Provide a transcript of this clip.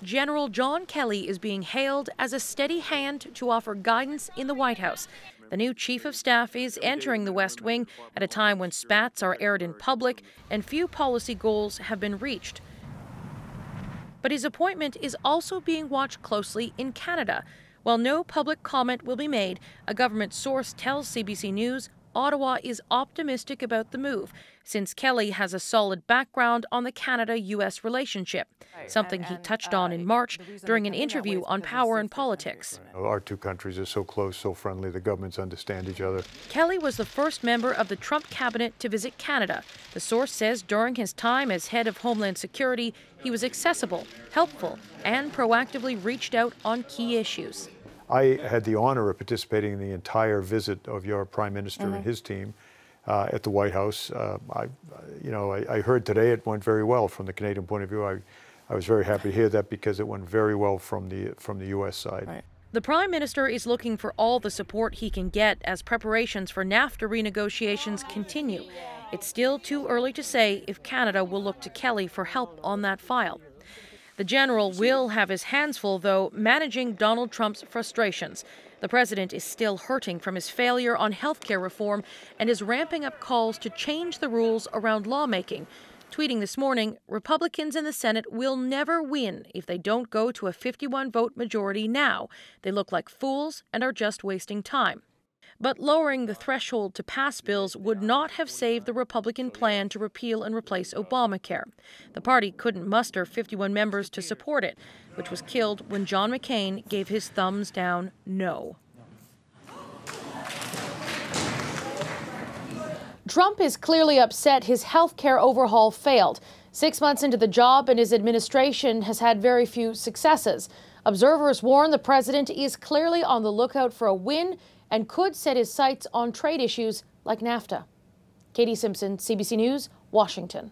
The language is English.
General John Kelly is being hailed as a steady hand to offer guidance in the White House. The new chief of staff is entering the West Wing at a time when spats are aired in public and few policy goals have been reached. But his appointment is also being watched closely in Canada. While no public comment will be made, a government source tells CBC News Ottawa is optimistic about the move, since Kelly has a solid background on the Canada-U.S. relationship, something he touched on in March during an interview on Power and Politics. Our two countries are so close, so friendly, the governments understand each other. Kelly was the first member of the Trump cabinet to visit Canada. The source says during his time as head of Homeland Security, he was accessible, helpful, and proactively reached out on key issues. I had the honor of participating in the entire visit of your Prime Minister and his team at the White House. I heard today it went very well from the Canadian point of view. I was very happy to hear that because it went very well from the U.S. side. Right. The Prime Minister is looking for all the support he can get as preparations for NAFTA renegotiations continue. It's still too early to say if Canada will look to Kelly for help on that file. The general will have his hands full, though, managing Donald Trump's frustrations. The president is still hurting from his failure on health care reform and is ramping up calls to change the rules around lawmaking. Tweeting this morning, Republicans in the Senate will never win if they don't go to a 51-vote majority now. They look like fools and are just wasting time. But lowering the threshold to pass bills would not have saved the Republican plan to repeal and replace Obamacare. The party couldn't muster 51 members to support it, which was killed when John McCain gave his thumbs down no. Trump is clearly upset his health care overhaul failed. 6 months into the job, and his administration has had very few successes. Observers warn the president is clearly on the lookout for a win and could set his sights on trade issues like NAFTA. Katie Simpson, CBC News, Washington.